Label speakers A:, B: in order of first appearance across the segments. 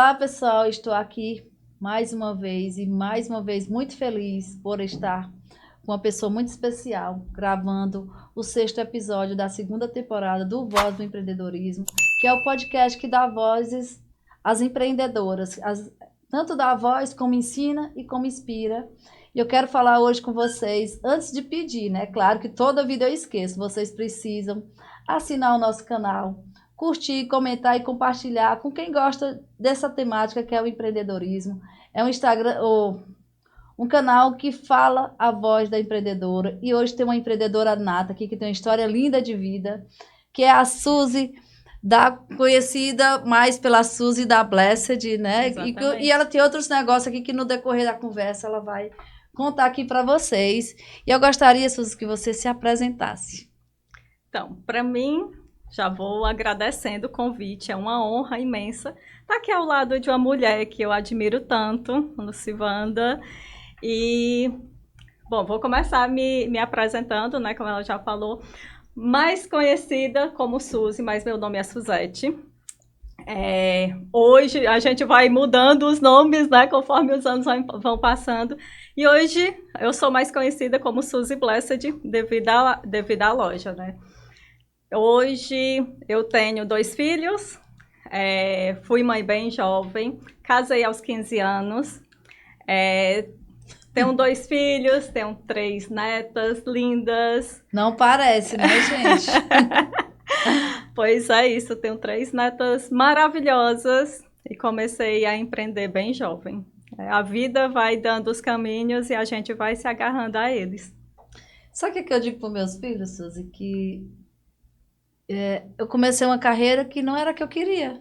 A: Olá, pessoal, estou aqui mais uma vez e mais uma vez muito feliz por estar com uma pessoa muito especial, gravando o 6º episódio da 2ª temporada do Voz do Empreendedorismo, que é o podcast que dá vozes às empreendedoras, tanto dá voz como ensina e como inspira. E eu quero falar hoje com vocês, antes de pedir, né? Claro que toda vida eu esqueço, vocês precisam assinar o nosso canal, curtir, comentar e compartilhar com quem gosta dessa temática que é o empreendedorismo. É um Instagram, um canal que fala a voz da empreendedora. E hoje tem uma empreendedora nata aqui que tem uma história linda de vida, que é a Suzy, conhecida mais pela Suzy da Blessed, né? E ela tem outros negócios aqui que no decorrer da conversa ela vai contar aqui para vocês. E eu gostaria, Suzy, que você se apresentasse.
B: Então, para mim, já vou agradecendo o convite, é uma honra imensa estar aqui ao lado de uma mulher que eu admiro tanto, Lucivanda. E, bom, vou começar me apresentando, né, como ela já falou, mais conhecida como Suzy, mas meu nome é Suzete. Hoje a gente vai mudando os nomes, né, conforme os anos vão passando. E hoje eu sou mais conhecida como Suzy Blessed devido à loja, né. Hoje eu tenho 2 filhos, fui mãe bem jovem, casei aos 15 anos, tenho 2 filhos, tenho 3 netas lindas.
A: Não parece, né, gente?
B: Pois é isso, tenho 3 netas maravilhosas e comecei a empreender bem jovem. A vida vai dando os caminhos e a gente vai se agarrando a eles.
A: Sabe o que eu digo para os meus filhos, Suzy? Que eu comecei uma carreira que não era a que eu queria,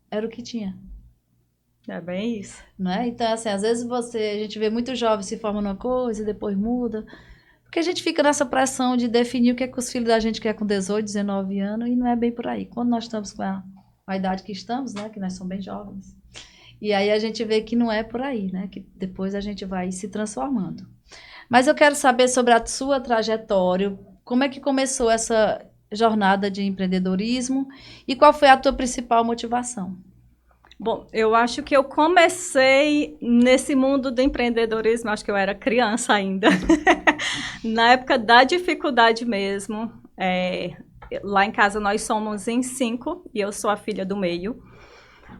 A: era o que tinha.
B: É bem isso.
A: Não é? Então, assim, às vezes a gente vê muitos jovens se formando uma coisa e depois muda. Porque a gente fica nessa pressão de definir o que é que os filhos da gente quer com 18, 19 anos e não é bem por aí. Quando nós estamos com a idade que estamos, né? Que nós somos bem jovens. E aí a gente vê que não é por aí, né? Que depois a gente vai se transformando. Mas eu quero saber sobre a sua trajetória, como é que começou essa jornada de empreendedorismo e qual foi a tua principal motivação?
B: Bom, eu acho que eu comecei nesse mundo do empreendedorismo, acho que eu era criança ainda, na época da dificuldade mesmo. Lá em casa nós somos em 5 e eu sou a filha do meio.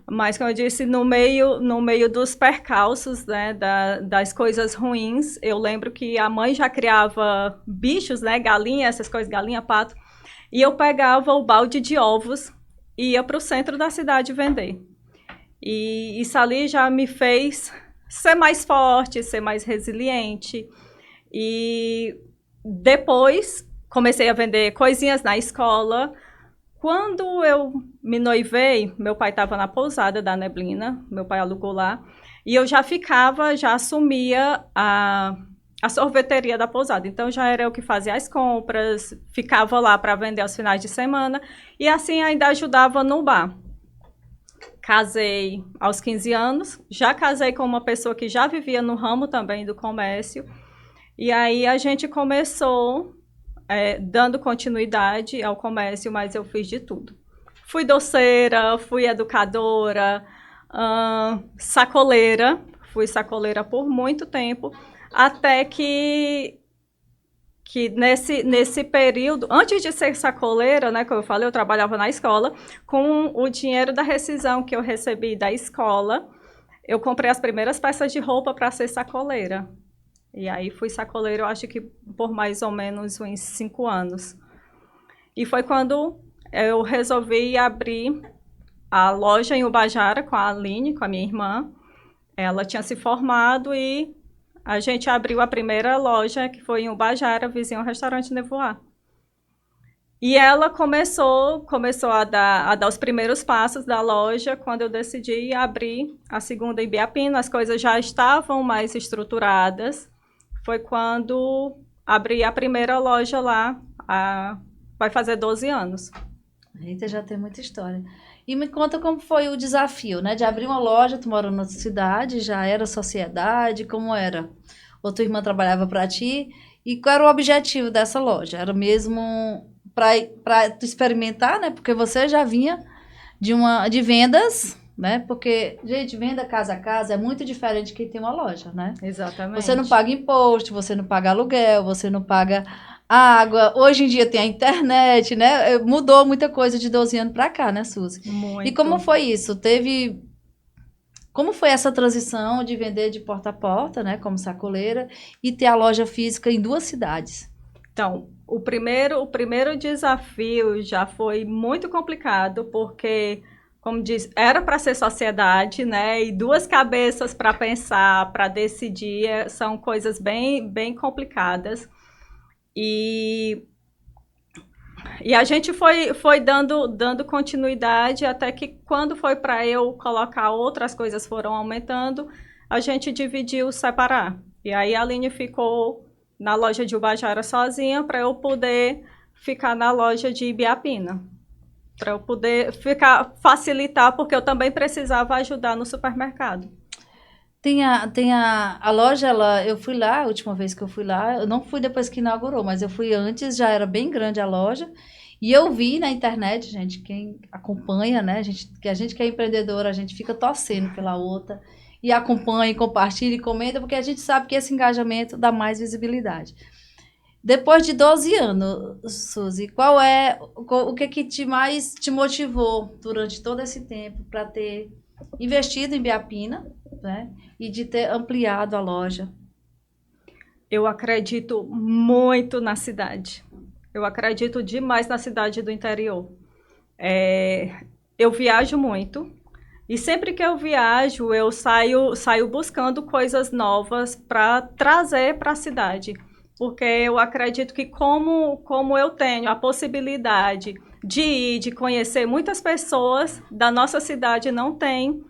B: Mas, como eu disse, no meio dos percalços, né, das coisas ruins, eu lembro que a mãe já criava bichos, né, galinha, essas coisas, galinha, pato, e eu pegava o balde de ovos e ia para o centro da cidade vender. E isso ali já me fez ser mais forte, ser mais resiliente. E depois comecei a vender coisinhas na escola. Quando eu me noivei, meu pai estava na pousada da Neblina, meu pai alugou lá, e eu já assumia a sorveteria da pousada. Então já era eu que fazia as compras, ficava lá para vender aos finais de semana, e assim ainda ajudava no bar. Casei aos 15 anos, já casei com uma pessoa que já vivia no ramo também do comércio, e aí a gente começou dando continuidade ao comércio, mas eu fiz de tudo. Fui doceira, fui educadora, sacoleira, fui sacoleira por muito tempo, até que nesse período, antes de ser sacoleira, né, como eu falei, eu trabalhava na escola, com o dinheiro da rescisão que eu recebi da escola, eu comprei as primeiras peças de roupa para ser sacoleira. E aí fui sacoleira, eu acho que por mais ou menos uns 5 anos. E foi quando eu resolvi abrir a loja em Ubajara com a Aline, com a minha irmã. Ela tinha se formado e a gente abriu a primeira loja, que foi em Ubajara, vizinho ao restaurante Nevoar. E ela começou a dar os primeiros passos da loja quando eu decidi abrir a segunda em Biapina. As coisas já estavam mais estruturadas. Foi quando abri a primeira loja lá, vai fazer 12 anos.
A: Eita, já tem muita história. E me conta como foi o desafio, né? De abrir uma loja, tu mora na cidade, já era sociedade, como era? Ou tua irmã trabalhava para ti? E qual era o objetivo dessa loja? Era mesmo para tu experimentar, né? Porque você já vinha de vendas né? Porque, gente, venda casa a casa é muito diferente de quem tem uma loja, né?
B: Exatamente.
A: Você não paga imposto, você não paga aluguel, você não paga água. Hoje em dia tem a internet, né? Mudou muita coisa de 12 anos para cá, né, Suzy? E
B: Muito.
A: como foi isso? Como foi essa transição de vender de porta a porta, né, como sacoleira, e ter a loja física em 2 cidades?
B: Então, o primeiro desafio já foi muito complicado, porque, como diz, era para ser sociedade, né? E 2 cabeças para pensar, para decidir, são coisas bem, bem complicadas. E, e a gente foi dando continuidade até que, quando foi para eu colocar outras coisas foram aumentando, a gente dividiu separar. E aí a Aline ficou na loja de Ubajara sozinha para eu poder ficar na loja de Ibiapina. Para eu poder facilitar, porque eu também precisava ajudar no supermercado.
A: A loja, eu fui lá, a última vez que eu fui lá, eu não fui depois que inaugurou, mas eu fui antes, já era bem grande a loja. E eu vi na internet, gente, quem acompanha, né? A gente que é empreendedora, a gente fica torcendo pela outra. E acompanha, e compartilha e comenta, porque a gente sabe que esse engajamento dá mais visibilidade. Depois de 12 anos, Suzy, o que mais te motivou durante todo esse tempo para ter investido em Biapina, né? E de ter ampliado a loja?
B: Eu acredito muito na cidade. Eu acredito demais na cidade do interior. Eu viajo muito e sempre que eu viajo, eu saio buscando coisas novas para trazer para a cidade. Porque eu acredito que, como eu tenho a possibilidade de ir, de conhecer muitas pessoas da nossa cidade, não tem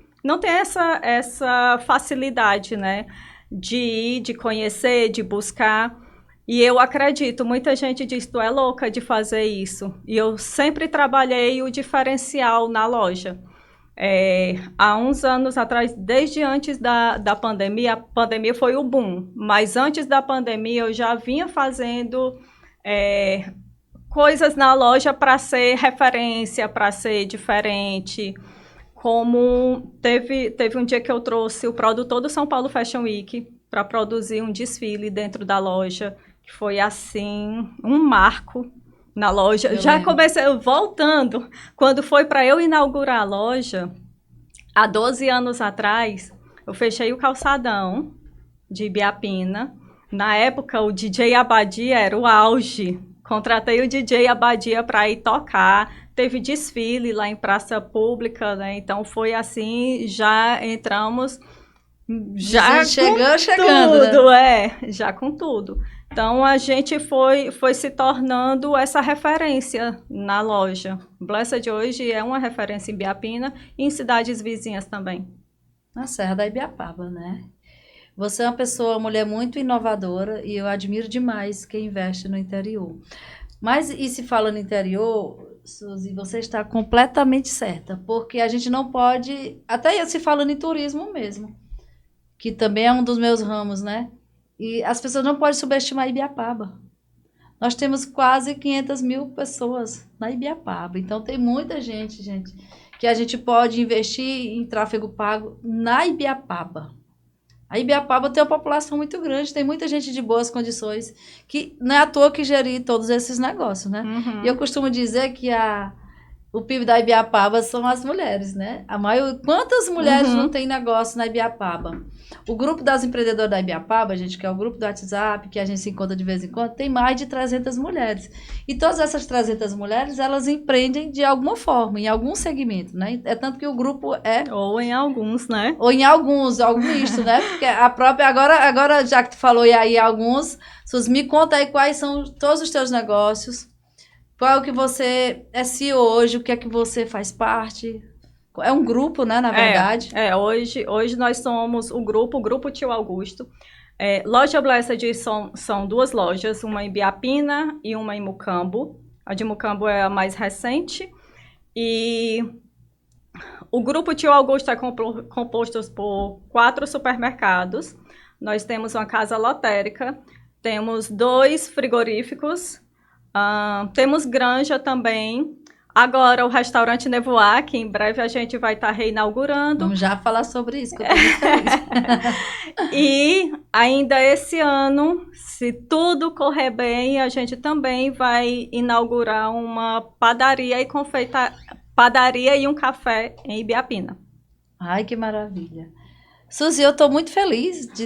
B: essa facilidade, né? De ir, de conhecer, de buscar. E eu acredito, muita gente diz, tu é louca de fazer isso. E eu sempre trabalhei o diferencial na loja. Há uns anos atrás, desde antes da pandemia, a pandemia foi o boom, mas antes da pandemia eu já vinha fazendo coisas na loja para ser referência, para ser diferente. Como teve um dia que eu trouxe o produtor do São Paulo Fashion Week para produzir um desfile dentro da loja, que foi assim, um marco na loja.
A: Eu
B: Já
A: lembro.
B: comecei voltando, quando foi para eu inaugurar a loja, há 12 anos atrás, eu fechei o calçadão de Ibiapina. Na época, o DJ Abadia era o auge. Contratei o DJ Abadia para ir tocar. Teve desfile lá em praça pública, né? Então foi assim, já entramos já
A: Chegando,
B: tudo,
A: né?
B: já com tudo. Então a gente foi se tornando essa referência na loja. Blessed hoje é uma referência em Biapina e em cidades vizinhas também.
A: Na Serra da Ibiapaba, né? Você é uma mulher muito inovadora e eu admiro demais quem investe no interior. Mas, e se fala no interior, Suzy, você está completamente certa, porque a gente não pode, até se falando em turismo mesmo, que também é um dos meus ramos, né? E as pessoas não podem subestimar Ibiapaba. Nós temos quase 500 mil pessoas na Ibiapaba, então tem muita gente, que a gente pode investir em tráfego pago na Ibiapaba. A Ibiapaba tem uma população muito grande, tem muita gente de boas condições, que não é à toa que gerir todos esses negócios, né?
B: Uhum.
A: E eu costumo dizer que o PIB da Ibiapaba são as mulheres, né? Quantas mulheres não tem negócio na Ibiapaba? O grupo das empreendedoras da Ibiapaba, gente, que é o grupo do WhatsApp, que a gente se encontra de vez em quando, tem mais de 300 mulheres. E todas essas 300 mulheres, elas empreendem de alguma forma, em algum segmento, né? É tanto que o grupo
B: Ou em alguns, né?
A: Ou em alguns, algum misto, né? Porque a própria... Agora, já que tu falou e aí alguns, Sus, me conta aí quais são todos os teus negócios. Qual é o que você é CEO hoje, o que é que você faz parte? É um grupo, né, na verdade.
B: Hoje nós somos o grupo Tio Augusto. Loja Blessed são 2 lojas, uma em Biapina e uma em Mucambo. A de Mucambo é a mais recente. E o grupo Tio Augusto é composto por 4 supermercados. Nós temos uma casa lotérica, temos 2 frigoríficos, temos granja também. Agora, o restaurante Nevoar, que em breve a gente vai estar reinaugurando.
A: Vamos já falar sobre isso, que eu tô muito feliz.
B: E ainda esse ano, se tudo correr bem, a gente também vai inaugurar uma padaria padaria e um café em Ibiapina.
A: Ai, que maravilha. Suzy, eu estou muito feliz de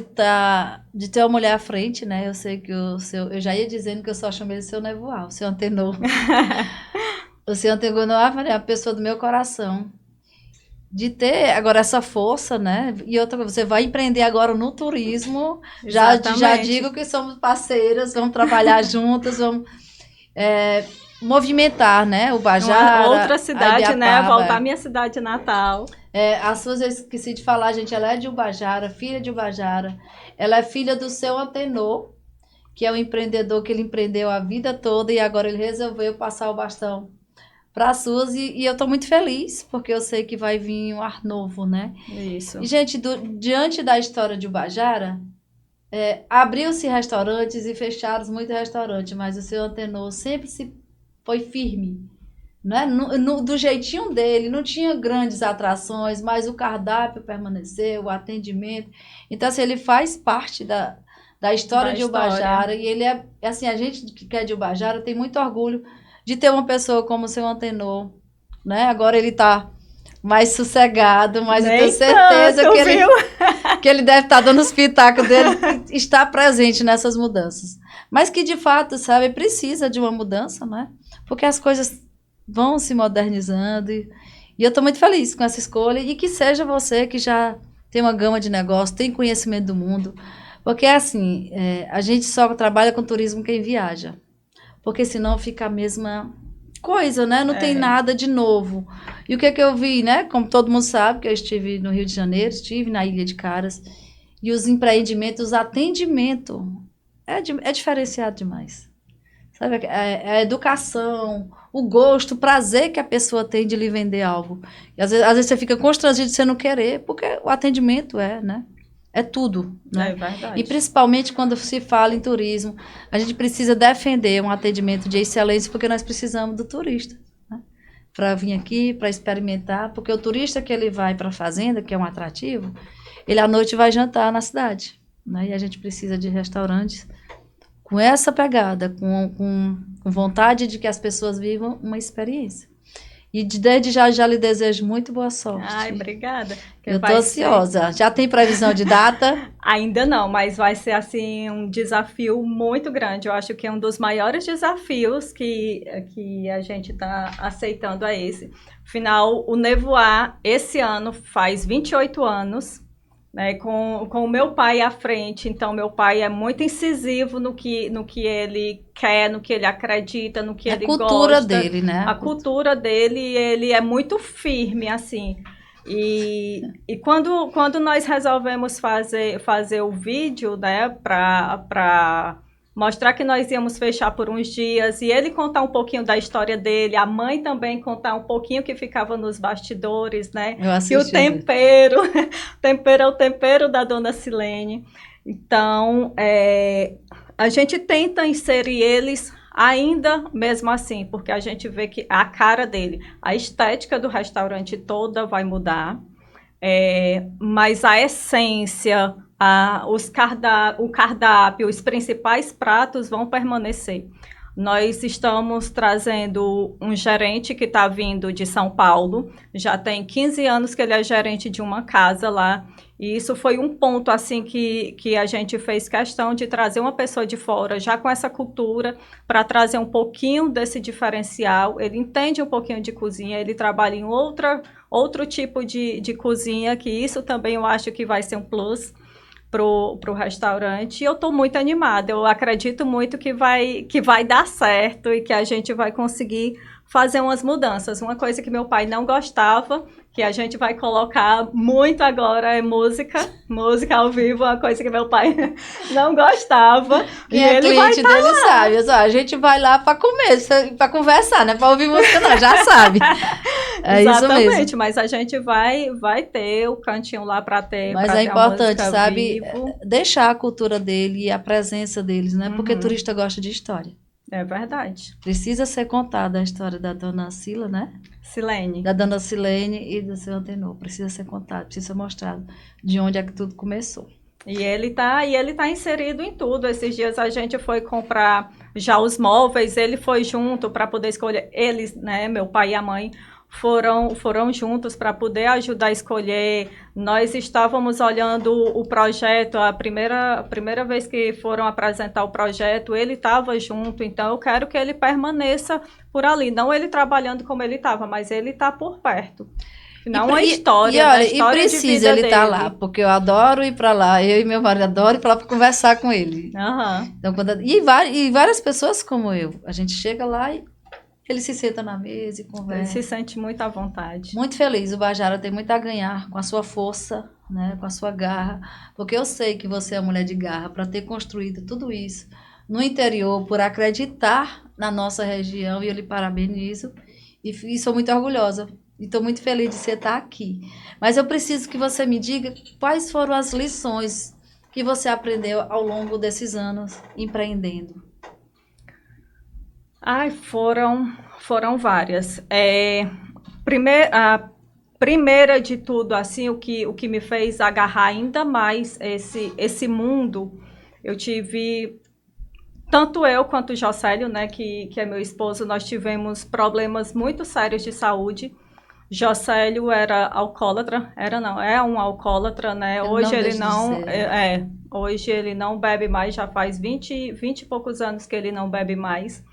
A: ter uma mulher à frente, né? Eu sei que eu já ia dizendo que eu só chamei de seu Nevoar, o seu Antenor. O seu Antenor é a pessoa do meu coração. De ter agora essa força, né? E outra coisa, você vai empreender agora no turismo. Já
B: Exatamente.
A: digo que somos parceiras, vamos trabalhar juntas, vamos movimentar, né? O Bajara,
B: Outra
A: a
B: cidade, né?
A: Ibiapaba.
B: Voltar à minha cidade natal.
A: A Suzy, eu esqueci de falar, gente, ela é de Ubajara, filha de Ubajara. Ela é filha do seu Antenor, que é um empreendedor que ele empreendeu a vida toda e agora ele resolveu passar o bastão para a Suzy. E eu estou muito feliz, porque eu sei que vai vir um ar novo, né?
B: Isso.
A: E, gente, diante da história de Ubajara, abriu-se restaurantes e fecharam muitos restaurantes, mas o seu Antenor sempre foi firme. Né? Do jeitinho dele, não tinha grandes atrações, mas o cardápio permaneceu, o atendimento. Então, assim, ele faz parte da história de Ubajara. E ele assim, a gente que é de Ubajara tem muito orgulho de ter uma pessoa como o seu Antenor, né? Agora ele está mais sossegado, mas eu tenho certeza que ele deve estar dando os pitacos dele, estar presente nessas mudanças. Mas que, de fato, sabe, precisa de uma mudança, né? Porque as coisas vão se modernizando e eu estou muito feliz com essa escolha e que seja você que já tem uma gama de negócio, tem conhecimento do mundo, porque assim, a gente só trabalha com turismo quem viaja, porque senão fica a mesma coisa, né? Não tem nada de novo. E o que eu vi, né? Como todo mundo sabe, que eu estive no Rio de Janeiro, estive na Ilha de Caras, e os empreendimentos, o atendimento é diferenciado demais. Sabe? A educação, o gosto, o prazer que a pessoa tem de lhe vender algo. E às vezes você fica constrangido de você não querer, porque o atendimento né? É tudo. Né?
B: É verdade.
A: E principalmente quando se fala em turismo, a gente precisa defender um atendimento de excelência, porque nós precisamos do turista. Né? Para vir aqui, para experimentar, porque o turista que ele vai para a fazenda, que é um atrativo, ele à noite vai jantar na cidade. Né? E a gente precisa de restaurantes com essa pegada, com vontade de que as pessoas vivam uma experiência. E desde já lhe desejo muito boa sorte.
B: Ai, obrigada.
A: Eu estou ansiosa. Já tem previsão de data?
B: Ainda não, mas vai ser assim um desafio muito grande. Eu acho que é um dos maiores desafios que a gente está aceitando é esse. Afinal, o Nevoar, esse ano, faz 28 anos. Né, com o meu pai à frente, então meu pai é muito incisivo no que ele quer, no que ele acredita, no que ele gosta. A cultura
A: dele, né?
B: A cultura dele, ele é muito firme, assim. E quando nós resolvemos fazer o vídeo, né, para mostrar que nós íamos fechar por uns dias, e ele contar um pouquinho da história dele, a mãe também contar um pouquinho que ficava nos bastidores, né?
A: Eu assisti.
B: E o tempero é o tempero da dona Silene. Então, a gente tenta inserir eles ainda mesmo assim, porque a gente vê que a cara dele, a estética do restaurante toda vai mudar, mas a essência, o cardápio, os principais pratos vão permanecer. Nós estamos trazendo um gerente que está vindo de São Paulo, já tem 15 anos que ele é gerente de uma casa lá, e isso foi um ponto assim que a gente fez questão de trazer uma pessoa de fora, já com essa cultura, para trazer um pouquinho desse diferencial. Ele entende um pouquinho de cozinha, ele trabalha em outro tipo de cozinha, que isso também eu acho que vai ser um plus pro restaurante, e eu estou muito animada. Eu acredito muito que vai dar certo e que a gente vai conseguir fazer umas mudanças. Uma coisa que meu pai não gostava, que a gente vai colocar muito agora, é música ao vivo, uma coisa que meu pai não gostava.
A: E ele cliente dele sabe, a gente vai lá para comer, para conversar, não é para ouvir música não, já sabe.
B: Exatamente,
A: isso mesmo.
B: Mas a gente vai ter o cantinho lá para ter.
A: Mas é importante, sabe, deixar a cultura dele e a presença deles, né? Porque turista gosta de história.
B: É verdade.
A: Precisa ser contada a história da dona Sila, né?
B: Silene.
A: Da dona Silene e do seu Antenor. Precisa ser contado, precisa ser mostrado de onde é que tudo começou.
B: E ele tá inserido em tudo. Esses dias a gente foi comprar já os móveis, ele foi junto para poder escolher. Eles, né, meu pai e a mãe, foram juntos para poder ajudar a escolher. Nós estávamos olhando o projeto, a primeira vez que foram apresentar o projeto, ele estava junto, então eu quero que ele permaneça por ali. Não ele trabalhando como ele estava, mas ele está por perto. Não uma história,
A: olha,
B: da história
A: e precisa
B: de vida
A: ele estar
B: dele.
A: lá, porque eu adoro ir para lá. Eu e meu marido adoro ir para lá para conversar com ele.
B: Uhum.
A: Então, e várias pessoas como eu. A gente chega lá e ele se senta na mesa e
B: Ele
A: conversa.
B: se sente muito à vontade.
A: Muito feliz. O Bajara tem muito a ganhar com a sua força, né, com a sua garra. Porque eu sei que você é mulher de garra para ter construído tudo isso no interior, por acreditar na nossa região. E eu lhe parabenizo. E sou muito orgulhosa. E estou muito feliz de você estar aqui. Mas eu preciso que você me diga quais foram as lições que você aprendeu ao longo desses anos empreendendo.
B: Ai, foram várias. A primeira de tudo, assim, o que me fez agarrar ainda mais esse mundo, eu tive, tanto eu quanto o Jocélio, né, que é meu esposo, nós tivemos problemas muito sérios de saúde. Jocélio era alcoólatra, é um alcoólatra, né? Hoje ele não, hoje ele não bebe mais, já faz 20 e poucos anos que ele não bebe mais.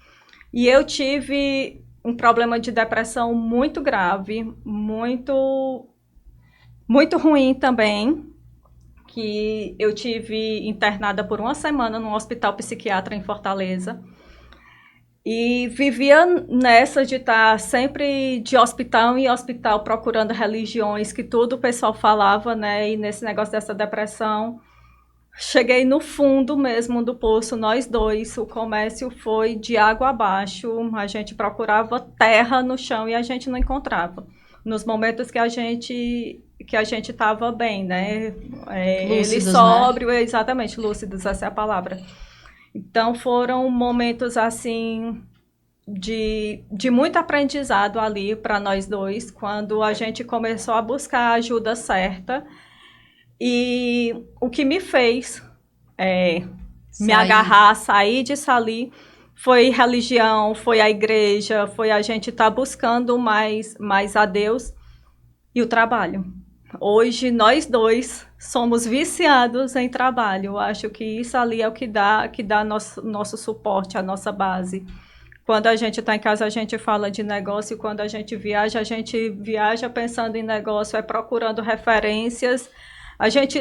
B: E eu tive um problema de depressão muito grave, muito, muito ruim também, que eu tive internada por uma semana num hospital psiquiatra em Fortaleza. E vivia nessa de estar sempre de hospital em hospital procurando religiões, que tudo o pessoal falava, né? E nesse negócio dessa depressão, cheguei no fundo mesmo do poço, nós dois. O comércio foi de água abaixo, a gente procurava terra no chão e a gente não encontrava. Nos momentos que a gente estava bem, né?
A: Lúcidos,
B: ele sóbrio, né? Exatamente, lúcidos, essa é a palavra. Então foram momentos assim de muito aprendizado ali para nós dois, quando a gente começou a buscar a ajuda certa. E o que me fez me agarrar, sair disso ali, foi religião, foi a igreja, foi a gente estar buscando mais a Deus e o trabalho. Hoje nós dois somos viciados em trabalho. Eu acho que isso ali é o que dá nosso suporte, a nossa base. Quando a gente está em casa, a gente fala de negócio, e quando a gente viaja pensando em negócio, procurando referências.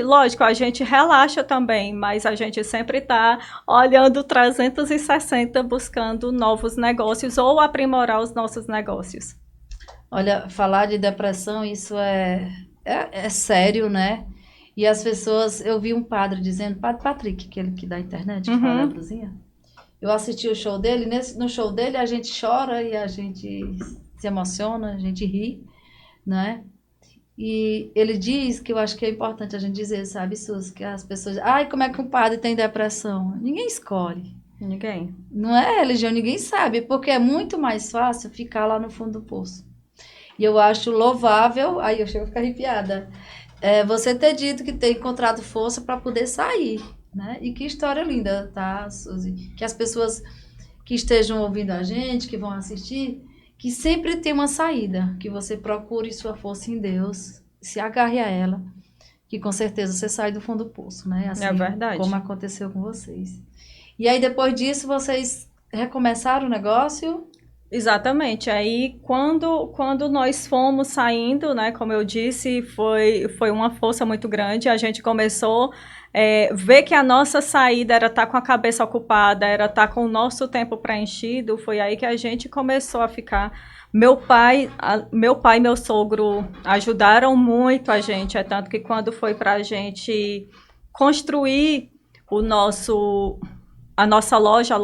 B: Lógico, a gente relaxa também, mas a gente sempre está olhando 360, buscando novos negócios ou aprimorar os nossos negócios.
A: Olha, falar de depressão, isso é sério, né? E as pessoas, eu vi um padre dizendo, Padre Patrick, aquele que dá internet, que fala da blusinha. Eu assisti o show dele, no show dele a gente chora e a gente se emociona, a gente ri, né? E ele diz que eu acho que é importante a gente dizer, sabe, Sus, que as pessoas, como é que um padre tem depressão? Ninguém escolhe.
B: Ninguém.
A: Não é religião, ninguém sabe, porque é muito mais fácil ficar lá no fundo do poço. E eu acho louvável, aí eu chego a ficar arrepiada, você ter dito que tem encontrado força para poder sair, né? E que história linda, tá, Suzy? Que as pessoas que estejam ouvindo a gente, que vão assistir, que sempre tem uma saída, que você procure sua força em Deus, se agarre a ela, que com certeza você sai do fundo do poço, né? Assim,
B: é verdade.
A: como aconteceu com vocês. E aí, depois disso, vocês recomeçaram o negócio?
B: Exatamente. Aí, quando nós fomos saindo, né, como eu disse, foi uma força muito grande. A gente começou a ver que a nossa saída era estar com a cabeça ocupada, era estar com o nosso tempo preenchido. Foi aí que a gente começou a ficar. Meu pai e meu sogro ajudaram muito a gente. É tanto que quando foi para a gente construir a nossa loja,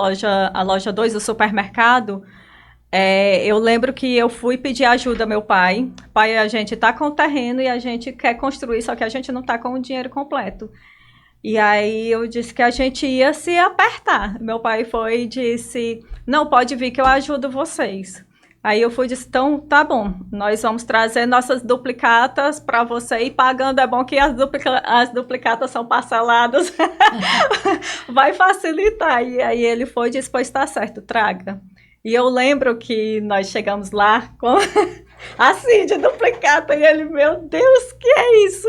B: a loja 2, o supermercado, eu lembro que eu fui pedir ajuda ao meu pai. Pai, a gente está com o terreno e a gente quer construir, só que a gente não está com o dinheiro completo. E aí eu disse que a gente ia se apertar. Meu pai foi e disse, não, pode vir que eu ajudo vocês. Aí eu fui e disse, então tá bom, nós vamos trazer nossas duplicatas para você ir pagando. É bom que as duplicatas são parceladas, vai facilitar. E aí ele foi e disse, pois tá certo, traga. E eu lembro que nós chegamos lá com assim, de duplicata, e ele, meu Deus, que é isso?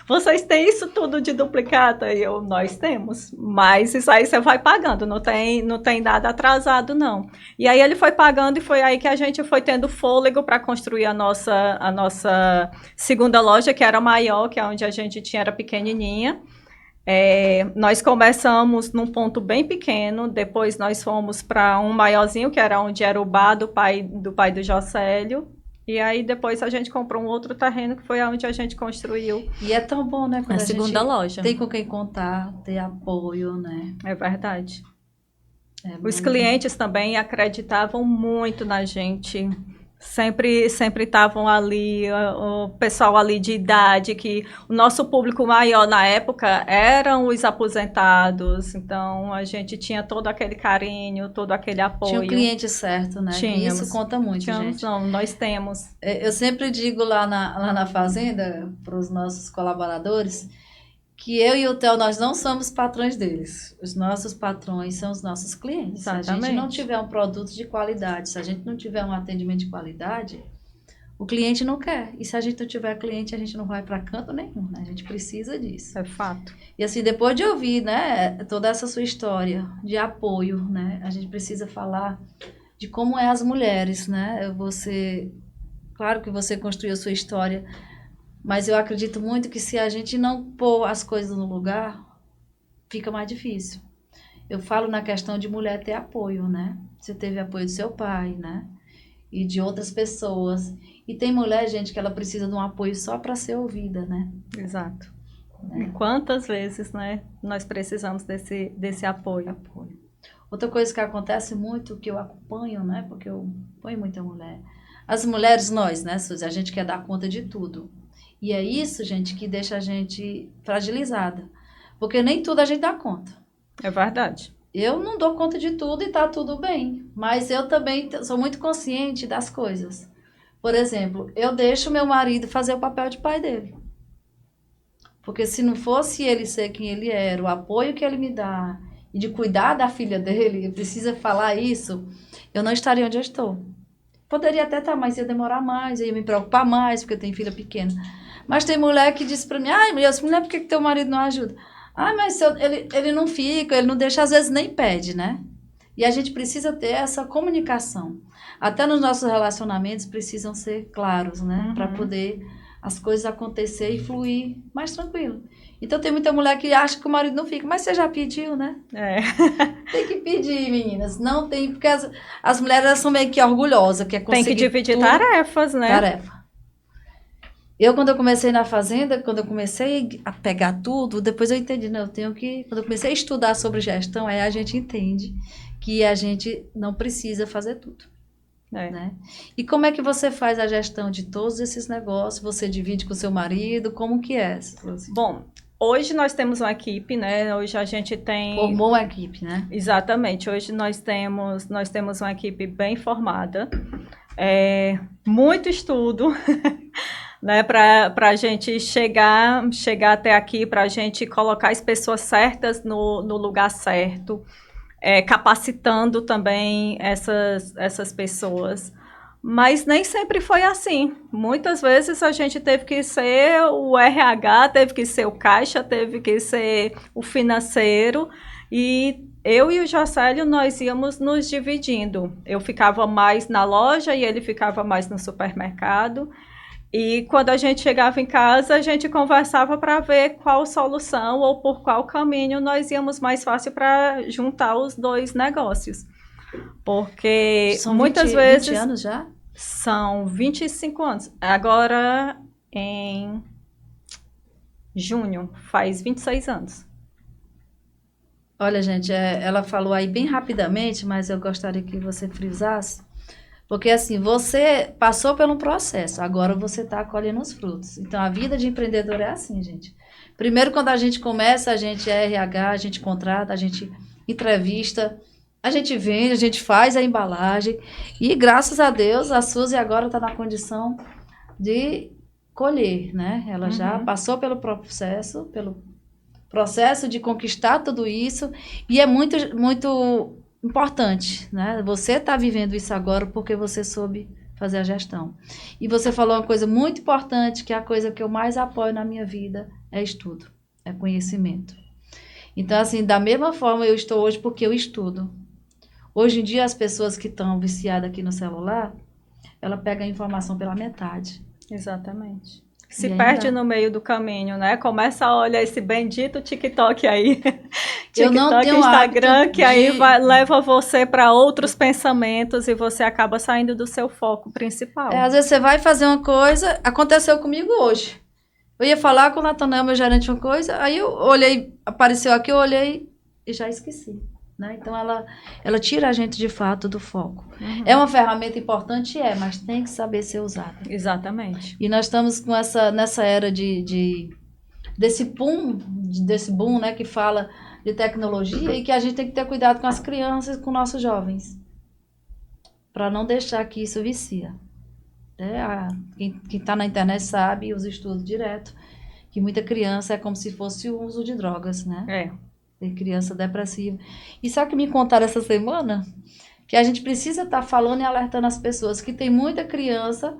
B: Vocês têm isso tudo de duplicata? E eu, nós temos, mas isso aí você vai pagando, não tem nada atrasado, não. E aí ele foi pagando e foi aí que a gente foi tendo fôlego para construir a nossa segunda loja, que era maior, que é onde a gente tinha, era pequenininha. Nós começamos num ponto bem pequeno, depois nós fomos para um maiorzinho, que era onde era o bar do pai do Jocélio, e aí depois a gente comprou um outro terreno, que foi onde a gente construiu.
A: E é tão bom, né? Quando
B: a segunda loja.
A: Tem com quem contar, ter apoio, né?
B: É verdade. Os clientes também acreditavam muito na gente. Sempre estavam ali, o pessoal ali de idade, que o nosso público maior na época eram os aposentados, então a gente tinha todo aquele carinho, todo aquele apoio.
A: Tinha o cliente certo, né?
B: Tínhamos.
A: Isso conta muito, gente.
B: Não, nós temos.
A: Eu sempre digo lá na fazenda, para os nossos colaboradores, que eu e o Theo, nós não somos patrões deles. Os nossos patrões são os nossos clientes.
B: Exatamente.
A: Se a gente não tiver um produto de qualidade, se a gente não tiver um atendimento de qualidade, o cliente não quer. E se a gente não tiver cliente, a gente não vai para canto nenhum, né? A gente precisa disso.
B: É fato.
A: E assim, depois de ouvir, né, toda essa sua história de apoio, né, a gente precisa falar de como é as mulheres, né? Claro que você construiu a sua história, mas eu acredito muito que se a gente não pôr as coisas no lugar, fica mais difícil. Eu falo na questão de mulher ter apoio, né? Você teve apoio do seu pai, né? E de outras pessoas. E tem mulher, gente, que ela precisa de um apoio só para ser ouvida, né?
B: Exato. E quantas vezes, né, nós precisamos desse apoio.
A: Outra coisa que acontece muito, que eu acompanho, né? Porque eu acompanho muita mulher. As mulheres, nós, né, Suzy? A gente quer dar conta de tudo. E é isso, gente, que deixa a gente fragilizada. Porque nem tudo a gente dá conta.
B: É verdade.
A: Eu não dou conta de tudo e tá tudo bem. Mas eu também sou muito consciente das coisas. Por exemplo, eu deixo meu marido fazer o papel de pai dele. Porque se não fosse ele ser quem ele era, o apoio que ele me dá, e de cuidar da filha dele, eu preciso falar isso, eu não estaria onde eu estou. Poderia até estar, mas ia demorar mais, eu ia me preocupar mais, porque eu tenho filha pequena. Mas tem mulher que diz pra mim, ai, mulher, por que teu marido não ajuda? Ah, mas ele não fica, ele não deixa, às vezes nem pede, né? E a gente precisa ter essa comunicação. Até nos nossos relacionamentos precisam ser claros, né?
B: Uhum.
A: Para poder as coisas acontecer e fluir mais tranquilo. Então tem muita mulher que acha que o marido não fica, mas você já pediu, né? Tem que pedir, meninas. Não tem, porque as mulheres elas são meio que orgulhosas, que é conseguir
B: tem que dividir
A: tudo.
B: tarefas, né?
A: Quando eu comecei na fazenda, quando eu comecei a pegar tudo, depois eu entendi, não, eu tenho que... Quando eu comecei a estudar sobre gestão, aí a gente entende que a gente não precisa fazer tudo. Né? E como é que você faz a gestão de todos esses negócios? Você divide com o seu marido? Como que é?
B: Bom, hoje nós temos uma equipe, né? Hoje a gente tem...
A: Formou uma equipe, né?
B: Exatamente. Hoje nós temos uma equipe bem formada. Muito estudo... né, para a gente chegar até aqui, para a gente colocar as pessoas certas no lugar certo, capacitando também essas pessoas. Mas nem sempre foi assim. Muitas vezes a gente teve que ser o RH, teve que ser o caixa, teve que ser o financeiro, e eu e o Jocélio, nós íamos nos dividindo. Eu ficava mais na loja e ele ficava mais no supermercado. E quando a gente chegava em casa, a gente conversava para ver qual solução ou por qual caminho nós íamos mais fácil para juntar os dois negócios. Porque
A: são
B: muitas vezes...
A: 20 anos já?
B: São 25 anos. Agora, em junho, faz 26 anos.
A: Olha, gente, ela falou aí bem rapidamente, mas eu gostaria que você frisasse. Porque assim, você passou por um processo, agora você está colhendo os frutos. Então, a vida de empreendedor é assim, gente. Primeiro, quando a gente começa, a gente é RH, a gente contrata, a gente entrevista, a gente vende, a gente faz a embalagem. E graças a Deus, a Suzy agora está na condição de colher, né? Ela já passou pelo processo de conquistar tudo isso. E é muito, muito importante, né? Você está vivendo isso agora porque você soube fazer a gestão. E você falou uma coisa muito importante, que é a coisa que eu mais apoio na minha vida, é estudo, é conhecimento. Então, assim, da mesma forma eu estou hoje porque eu estudo. Hoje em dia, as pessoas que estão viciadas aqui no celular, ela pega a informação pela metade.
B: Exatamente. Se
A: E
B: perde
A: ainda...
B: no meio do caminho, né? Começa a olhar esse bendito TikTok aí.
A: Eu não
B: TikTok,
A: tenho
B: Instagram,
A: hábito
B: que aí leva você para outros pensamentos e você acaba saindo do seu foco principal.
A: Às vezes você vai fazer uma coisa, aconteceu comigo hoje. Eu ia falar com o Nathanael, meu gerente, uma coisa, aí eu olhei, apareceu aqui, eu olhei e já esqueci. Né? Então, ela tira a gente, de fato, do foco. É uma ferramenta importante, mas tem que saber ser usada.
B: Exatamente.
A: E nós estamos com nessa era desse boom, né, que fala de tecnologia e que a gente tem que ter cuidado com as crianças e com nossos jovens, para não deixar que isso vicia. Quem está na internet sabe, os estudos direto, que muita criança é como se fosse o uso de drogas, né? Tem criança depressiva. E sabe o que me contaram essa semana? Que a gente precisa estar falando e alertando as pessoas que tem muita criança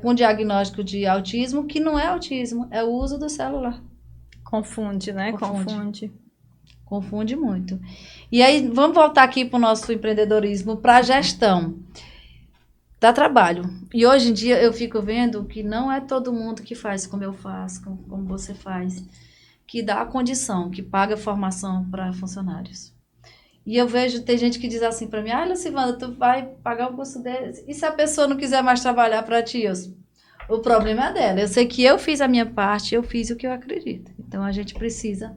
A: com diagnóstico de autismo que não é autismo, é o uso do celular.
B: Confunde, né?
A: Confunde muito. E aí, vamos voltar aqui para o nosso empreendedorismo, para a gestão. Dá trabalho. E hoje em dia eu fico vendo que não é todo mundo que faz como eu faço, como você faz, que dá a condição, que paga formação para funcionários. E eu vejo, tem gente que diz assim para mim, Lucivana, tu vai pagar um curso desse, e se a pessoa não quiser mais trabalhar para ti? O problema é dela. Eu sei que eu fiz a minha parte, eu fiz o que eu acredito. Então a gente precisa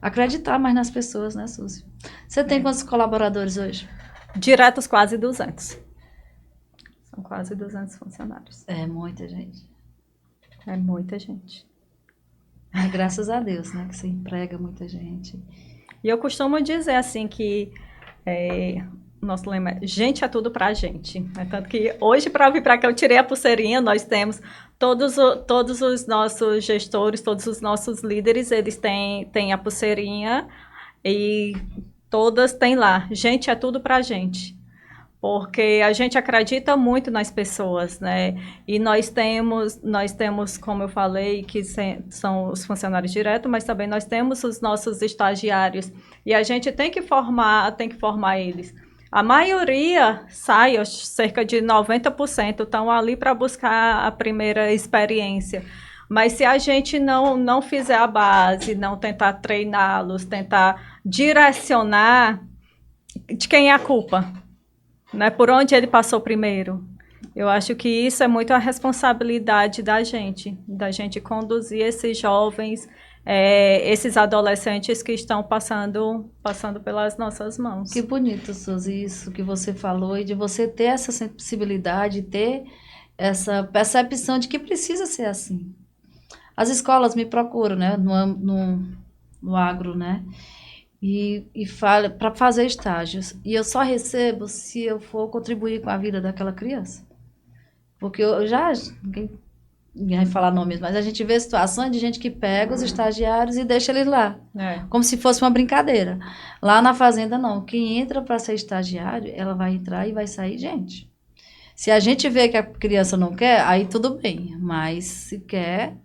A: acreditar mais nas pessoas, né, Suzy? Você tem quantos colaboradores hoje?
B: Diretos quase 200. São quase 200 funcionários.
A: É muita gente.
B: É muita gente.
A: Graças a Deus, né? Que você emprega muita gente.
B: E eu costumo dizer assim que nosso lema é gente é tudo pra gente. Tanto que hoje, para vir para cá, eu tirei a pulseirinha, nós temos todos os nossos gestores, todos os nossos líderes, eles têm a pulseirinha e todas têm lá, gente é tudo pra gente. Porque a gente acredita muito nas pessoas, né? E nós temos, como eu falei, que são os funcionários diretos, mas também nós temos os nossos estagiários. E a gente tem que formar eles. A maioria sai, cerca de 90%, estão ali para buscar a primeira experiência. Mas se a gente não fizer a base, não tentar treiná-los, tentar direcionar, de quem é a culpa? Né, por onde ele passou primeiro. Eu acho que isso é muito a responsabilidade da gente conduzir esses jovens, esses adolescentes que estão passando pelas nossas mãos.
A: Que bonito, Suzy, isso que você falou, e de você ter essa sensibilidade, ter essa percepção de que precisa ser assim. As escolas me procuram, né, no agro, né, e fala para fazer estágios. E eu só recebo se eu for contribuir com a vida daquela criança. Porque eu já... Ninguém vai falar nomes, mas a gente vê situações de gente que pega os estagiários e deixa eles lá. Como se fosse uma brincadeira. Lá na fazenda, não. Quem entra para ser estagiário, ela vai entrar e vai sair gente. Se a gente vê que a criança não quer, aí tudo bem. Mas se quer...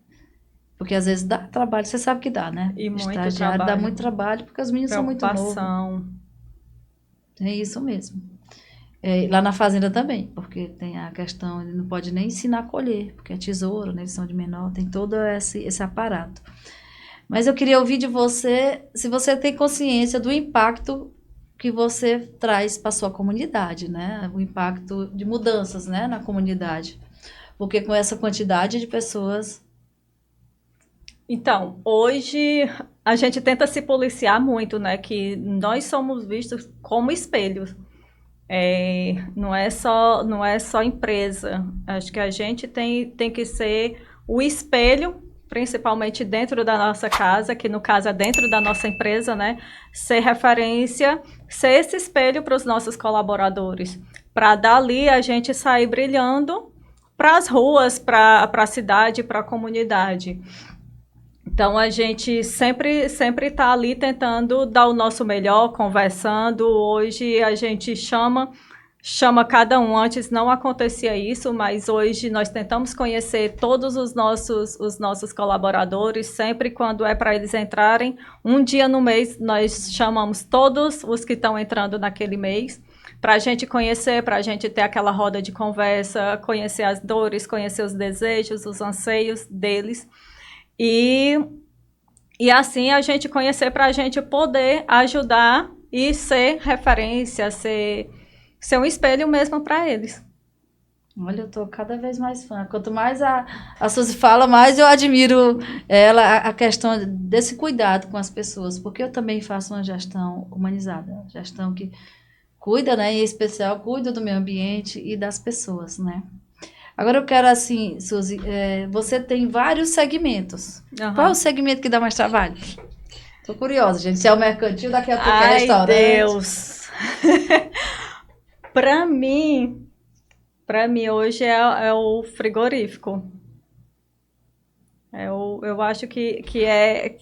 A: Porque às vezes dá trabalho, você sabe que dá, né?
B: E muito
A: estagiário
B: trabalho.
A: dá muito trabalho, porque os meninos são muito novos. É isso mesmo. Lá na fazenda também, porque tem a questão, ele não pode nem ensinar a colher, porque é tesouro, né? Eles são de menor, tem todo esse aparato. Mas eu queria ouvir de você, se você tem consciência do impacto que você traz para a sua comunidade, né? O impacto de mudanças, né, na comunidade. Porque com essa quantidade de pessoas...
B: Então, hoje a gente tenta se policiar muito, né? Que nós somos vistos como espelhos. Não é só empresa. Acho que a gente tem que ser o espelho principalmente dentro da nossa casa, que no caso é dentro da nossa empresa, né? Ser referência, ser esse espelho para os nossos colaboradores, para dali a gente sair brilhando para as ruas, para a cidade, para a comunidade. Então, a gente sempre está ali tentando dar o nosso melhor, conversando. Hoje a gente chama cada um. Antes não acontecia isso, mas hoje nós tentamos conhecer todos os nossos colaboradores, sempre quando é para eles entrarem. Um dia no mês, nós chamamos todos os que estão entrando naquele mês, para a gente conhecer, para a gente ter aquela roda de conversa, conhecer as dores, conhecer os desejos, os anseios deles. E assim a gente conhecer para a gente poder ajudar e ser referência, ser um espelho mesmo para eles.
A: Olha, eu estou cada vez mais fã. Quanto mais a Suzy fala, mais eu admiro ela, a questão desse cuidado com as pessoas, porque eu também faço uma gestão humanizada, gestão que cuida, né, em especial, cuida do meio ambiente e das pessoas, né? Agora eu quero assim, Suzy, você tem vários segmentos.
B: Uhum.
A: Qual é o segmento que dá mais trabalho? Tô curiosa, gente. Se é o mercantil, daqui a pouco é restaurante.
B: Ai, Deus! Para mim hoje é o frigorífico. Eu acho que é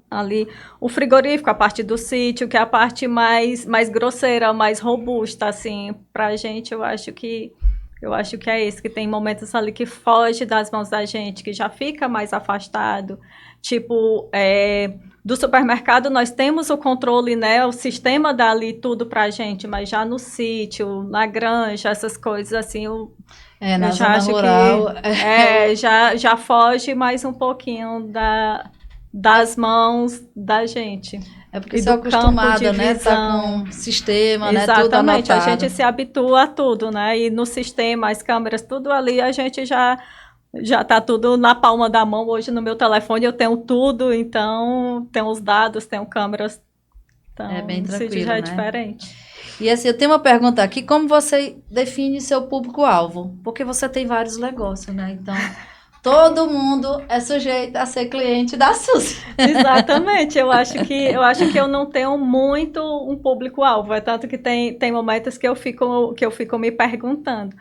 B: ali o frigorífico, a parte do sítio, que é a parte mais grosseira, mais robusta, assim, pra gente. Eu acho que é esse, que tem momentos ali que foge das mãos da gente, que já fica mais afastado. Tipo, do supermercado nós temos o controle, né? O sistema dá ali tudo pra gente, mas já no sítio, na granja, essas coisas assim,
A: na zona rural.
B: Já foge mais um pouquinho das mãos da gente.
A: É porque você é acostumada, né? Tá com sistema, né? Tudo
B: Exatamente,
A: anotado.
B: a gente se habitua a tudo, né? E no sistema, as câmeras, tudo ali, a gente já tá tudo na palma da mão. Hoje no meu telefone eu tenho tudo, então tenho os dados, tenho câmeras. Então,
A: é bem tranquilo,
B: já é
A: né?
B: diferente.
A: E assim, eu tenho uma pergunta aqui, como você define seu público-alvo? Porque você tem vários negócios, né? Então, todo mundo é sujeito a ser cliente da Suzy.
B: Exatamente, eu acho que eu não tenho muito um público-alvo, é tanto que tem momentos que eu fico me perguntando,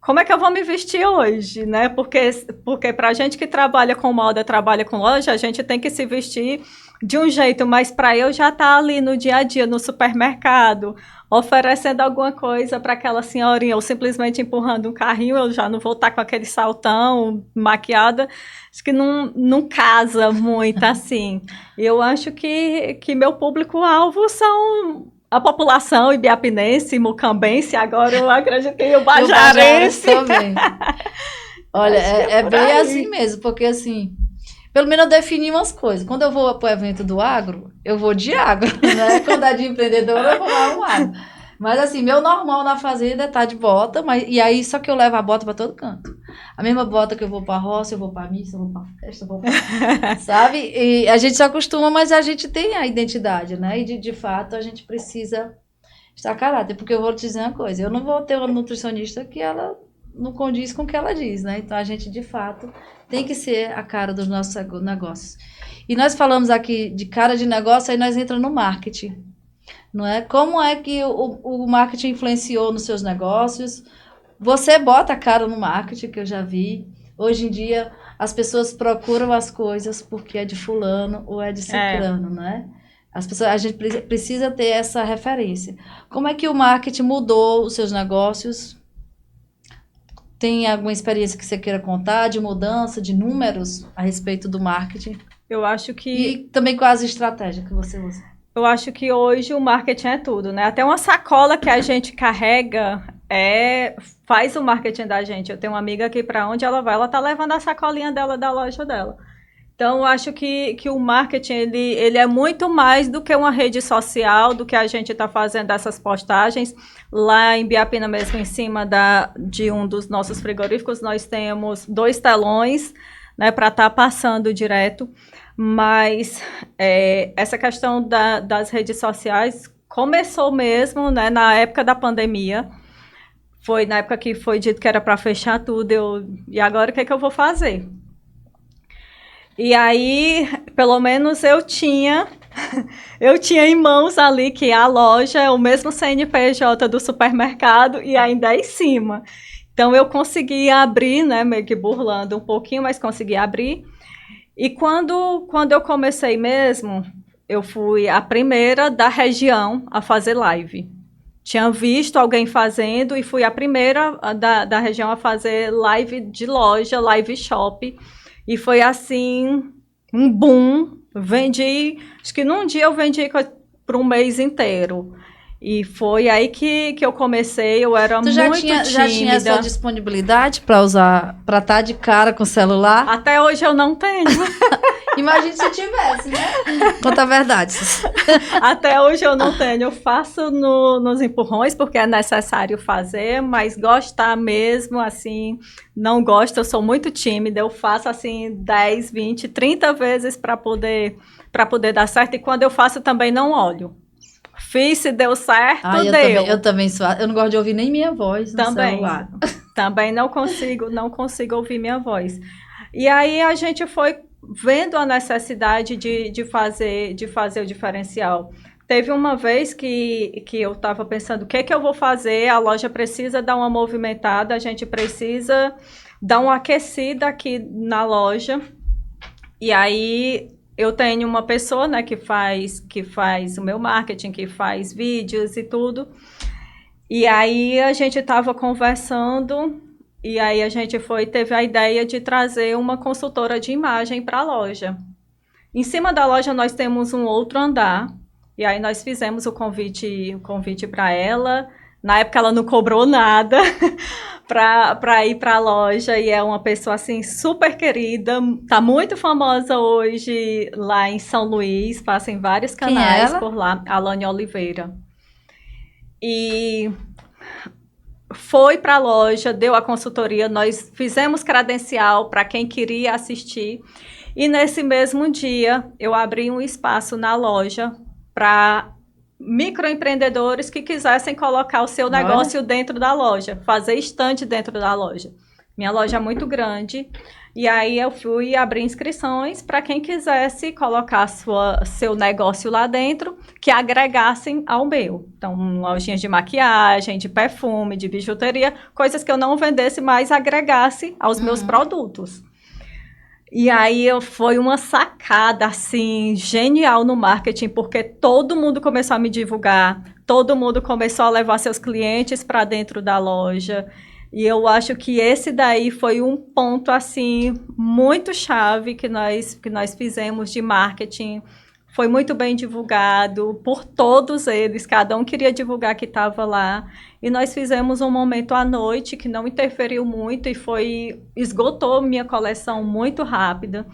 B: como é que eu vou me vestir hoje, né? Porque pra gente que trabalha com moda, trabalha com loja, a gente tem que se vestir de um jeito, mas para eu já estar ali no dia a dia, no supermercado, oferecendo alguma coisa para aquela senhorinha, ou simplesmente empurrando um carrinho, eu já não vou estar com aquele saltão, maquiada, acho que não casa muito assim. Eu acho que meu público-alvo são a população ibiapinense, mucambense, agora eu acredito que o bajarense
A: também. Olha, é bem assim mesmo, porque assim, pelo menos eu defini umas coisas. Quando eu vou para o evento do agro, eu vou de agro, né? Quando é de empreendedora, eu vou lá um agro. Mas assim, meu normal na fazenda é estar de bota, e aí só que eu levo a bota para todo canto. A mesma bota que eu vou para a roça, eu vou para a missa, eu vou para a festa, eu vou para... Sabe? E a gente se acostuma, mas a gente tem a identidade, né? E de fato a gente precisa estar caráter. Porque eu vou te dizer uma coisa, eu não vou ter uma nutricionista que ela não condiz com o que ela diz, né? Então a gente de fato tem que ser a cara dos nossos negócios. E nós falamos aqui de cara de negócio, aí nós entramos no marketing, não é? Como é que o marketing influenciou nos seus negócios? Você bota a cara no marketing, que eu já vi. Hoje em dia, as pessoas procuram as coisas porque é de fulano ou é de ciclano, né? A gente precisa ter essa referência. Como é que o marketing mudou os seus negócios? Tem alguma experiência que você queira contar de mudança, de números a respeito do marketing?
B: Eu acho que...
A: E também quais as estratégias que você usa?
B: Eu acho que hoje o marketing é tudo, né? Até uma sacola que a gente carrega faz o marketing da gente. Eu tenho uma amiga que para onde ela vai, ela tá levando a sacolinha dela da loja dela. Então, eu acho que o marketing, ele é muito mais do que uma rede social, do que a gente está fazendo essas postagens. Lá em Ibiapina mesmo, em cima de um dos nossos frigoríficos, nós temos 2 telões, né, para estar passando direto. Mas essa questão das redes sociais começou mesmo, né, na época da pandemia. Foi na época que foi dito que era para fechar tudo. E agora o que é que eu vou fazer? E aí, pelo menos eu tinha em mãos ali que a loja é o mesmo CNPJ do supermercado e ainda é em cima. Então eu consegui abrir, né, meio que burlando um pouquinho, mas consegui abrir. E quando eu comecei mesmo, eu fui a primeira da região a fazer live. Tinha visto alguém fazendo e fui a primeira da região a fazer live de loja, live shop. E foi assim, um boom. Vendi, acho que num dia eu vendi para um mês inteiro. E foi aí que eu comecei, eu era muito tímida.
A: Já tinha essa disponibilidade para usar, para estar de cara com o celular?
B: Até hoje eu não tenho.
A: Imagine se tivesse, né? Conta a verdade.
B: Até hoje eu não tenho. Eu faço nos empurrões, porque é necessário fazer, mas gostar mesmo, assim, não gosto. Eu sou muito tímida. Eu faço, assim, 10, 20, 30 vezes para poder dar certo. E quando eu faço, também não olho. Fiz, se deu certo, deu.
A: Eu também sou. Eu não gosto de ouvir nem minha voz no celular.
B: Também não consigo ouvir minha voz. E aí a gente foi vendo a necessidade de fazer o diferencial. Teve uma vez que eu estava pensando, o que eu vou fazer? A loja precisa dar uma movimentada, a gente precisa dar uma aquecida aqui na loja. E aí eu tenho uma pessoa, né, que faz o meu marketing, que faz vídeos e tudo. E aí a gente estava conversando e aí a gente teve a ideia de trazer uma consultora de imagem para a loja. Em cima da loja nós temos um outro andar e aí nós fizemos o convite para ela. Na época ela não cobrou nada para ir para a loja e é uma pessoa assim super querida, tá muito famosa hoje lá em São Luís, passa em vários canais por lá, Alane Oliveira. E foi para a loja, deu a consultoria, nós fizemos credencial para quem queria assistir e nesse mesmo dia eu abri um espaço na loja para microempreendedores que quisessem colocar o seu negócio dentro da loja, fazer estande dentro da loja. Minha loja é muito grande e aí eu fui abrir inscrições para quem quisesse colocar seu negócio lá dentro, que agregassem ao meu. Então, lojinhas de maquiagem, de perfume, de bijuteria, coisas que eu não vendesse, mas agregasse aos meus produtos. E aí foi uma sacada, assim, genial no marketing, porque todo mundo começou a me divulgar, todo mundo começou a levar seus clientes para dentro da loja. E eu acho que esse daí foi um ponto, assim, muito chave que nós fizemos de marketing. Foi muito bem divulgado por todos eles, cada um queria divulgar que estava lá. E nós fizemos um momento à noite que não interferiu muito e esgotou minha coleção muito rápida.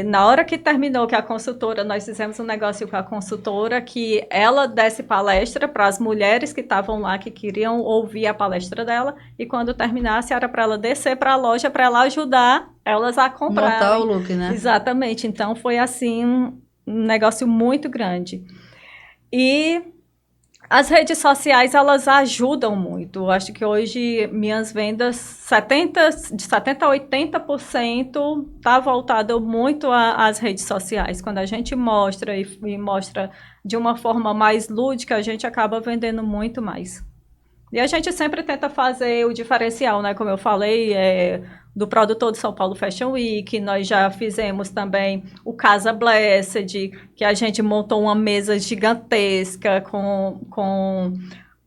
B: Na hora que terminou que a consultora, nós fizemos um negócio com a consultora que ela desse palestra para as mulheres que estavam lá, que queriam ouvir a palestra dela, e quando terminasse era para ela descer para a loja, para ela ajudar elas a comprar.
A: Montar o look, né?
B: Exatamente, então foi assim um negócio muito grande. E as redes sociais, elas ajudam muito. Eu acho que hoje minhas vendas, de 70% a 80% está voltado muito às redes sociais. Quando a gente mostra e mostra de uma forma mais lúdica, a gente acaba vendendo muito mais. E a gente sempre tenta fazer o diferencial, né? Como eu falei, do produtor do São Paulo Fashion Week, nós já fizemos também o Casa Blessed, que a gente montou uma mesa gigantesca com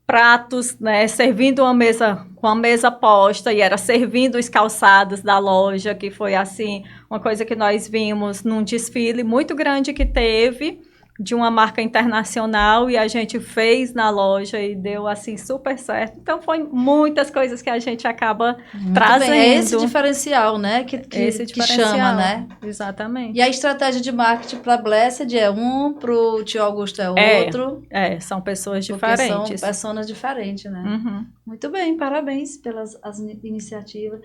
B: pratos, né? Servindo uma mesa, com a mesa posta, e era servindo os calçados da loja, que foi assim, uma coisa que nós vimos num desfile muito grande que teve, de uma marca internacional, e a gente fez na loja e deu assim super certo. Então foi muitas coisas que a gente acaba trazendo.
A: Bem. É esse diferencial, né? Que chama, né?
B: Exatamente.
A: E a estratégia de marketing para a Blessed é para o Tio Augusto é outro.
B: São pessoas diferentes.
A: São pessoas diferentes, né?
B: Uhum.
A: Muito bem, parabéns pelas iniciativas.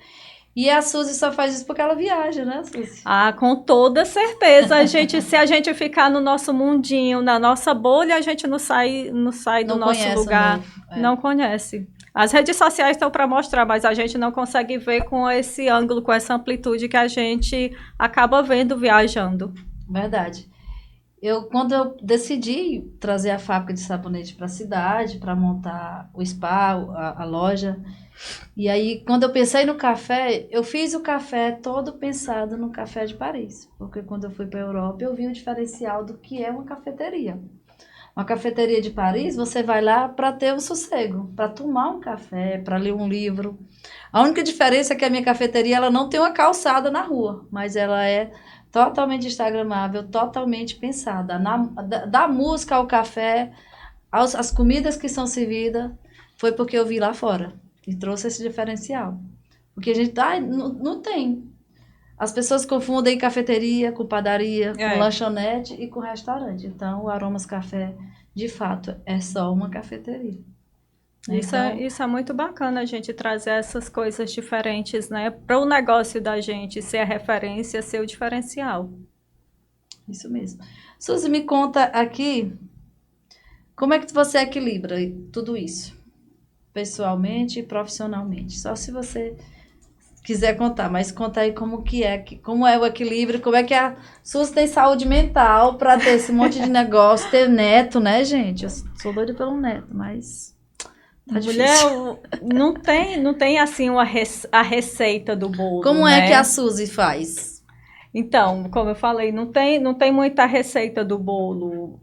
A: E a Suzy só faz isso porque ela viaja, né, Suzy?
B: Com toda certeza. Se a gente ficar no nosso mundinho, na nossa bolha, a gente não sai do nosso lugar. Não conhece. As redes sociais estão para mostrar, mas a gente não consegue ver com esse ângulo, com essa amplitude que a gente acaba vendo viajando.
A: Verdade. Quando eu decidi trazer a fábrica de sabonete para a cidade, para montar o spa, a loja, e aí quando eu pensei no café, eu fiz o café todo pensado no café de Paris, porque quando eu fui para a Europa, eu vi o diferencial do que é uma cafeteria. Uma cafeteria de Paris, você vai lá para ter um sossego, para tomar um café, para ler um livro. A única diferença é que a minha cafeteria ela não tem uma calçada na rua, mas ela é totalmente instagramável, totalmente pensada. Da música ao café, as comidas que são servidas, foi porque eu vi lá fora e trouxe esse diferencial. Porque a gente não tem. As pessoas confundem cafeteria com padaria, com lanchonete e com restaurante. Então, o Aromas Café, de fato, é só uma cafeteria.
B: Isso é muito bacana, a gente trazer essas coisas diferentes, né? Para o negócio da gente ser a referência, ser o diferencial.
A: Isso mesmo. Suzy, me conta aqui, como é que você equilibra tudo isso? Pessoalmente e profissionalmente. Só se você quiser contar, mas conta aí como é o equilíbrio, como é que a Suzy tem saúde mental para ter esse monte de negócio, ter neto, né, gente? Eu sou doida pelo neto, mas... Tá
B: Mulher, não tem assim a receita do bolo.
A: Como
B: né?
A: é que a Suzy faz?
B: Então, como eu falei, não tem muita receita do bolo.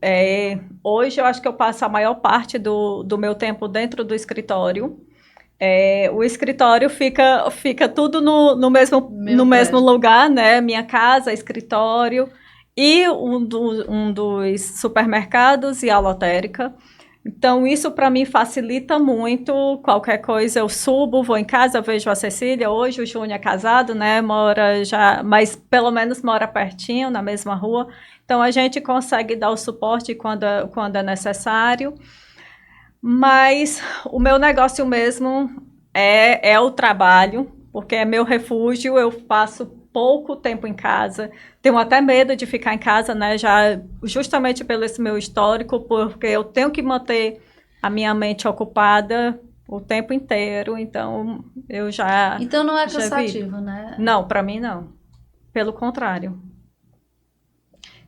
B: Hoje eu acho que eu passo a maior parte do meu tempo dentro do escritório. O escritório fica tudo no mesmo lugar, né? Minha casa, escritório e um dos supermercados e a lotérica. Então, isso para mim facilita muito. Qualquer coisa eu subo, vou em casa, vejo a Cecília. Hoje o Júnior é casado, né? Mora já, mas pelo menos mora pertinho, na mesma rua. Então, a gente consegue dar o suporte quando é necessário. Mas o meu negócio mesmo é o trabalho, porque é meu refúgio. Eu passo pouco tempo em casa, tenho até medo de ficar em casa, né, já justamente pelo esse meu histórico, porque eu tenho que manter a minha mente ocupada o tempo inteiro, então eu já...
A: Então não é cansativo, né?
B: Não, para mim não, pelo contrário.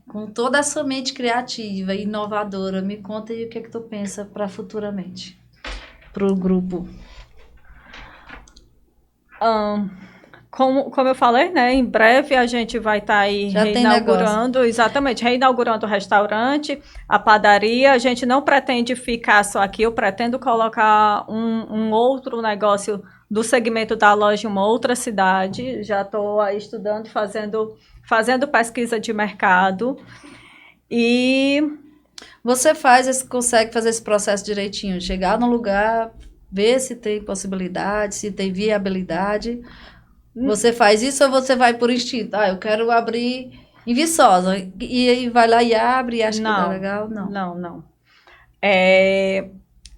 A: Com toda a sua mente criativa e inovadora, me conta aí o que é que tu pensa para futuramente, para o grupo.
B: Como eu falei, né, em breve a gente vai estar aí reinaugurando o restaurante, a padaria. A gente não pretende ficar só aqui, eu pretendo colocar um outro negócio do segmento da loja em uma outra cidade. Já estou estudando, fazendo pesquisa de mercado. E
A: você consegue fazer esse processo direitinho, chegar no lugar, ver se tem possibilidade, se tem viabilidade. Você faz isso ou você vai por instinto? Eu quero abrir em Viçosa. E aí vai lá e abre e acha que é legal?
B: Não.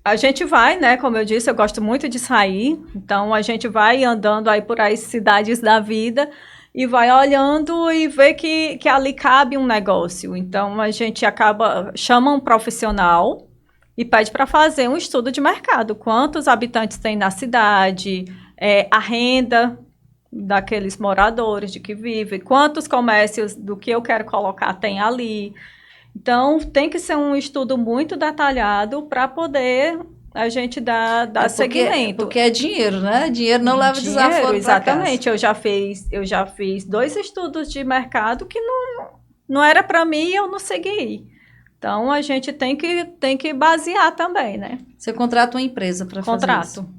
B: A gente vai, né? Como eu disse, eu gosto muito de sair. Então, a gente vai andando aí por as cidades da vida e vai olhando e vê que ali cabe um negócio. Então, a gente chama um profissional e pede para fazer um estudo de mercado. Quantos habitantes tem na cidade? A renda daqueles moradores de que vivem, quantos comércios do que eu quero colocar tem ali. Então, tem que ser um estudo muito detalhado para poder a gente dar seguimento.
A: Porque é dinheiro, né? Dinheiro não leva desaforo.
B: Exatamente. Eu já fiz 2 estudos de mercado que não era para mim e eu não segui. Então, a gente tem que basear também, né?
A: Você contrata uma empresa para fazer isso? Contrato.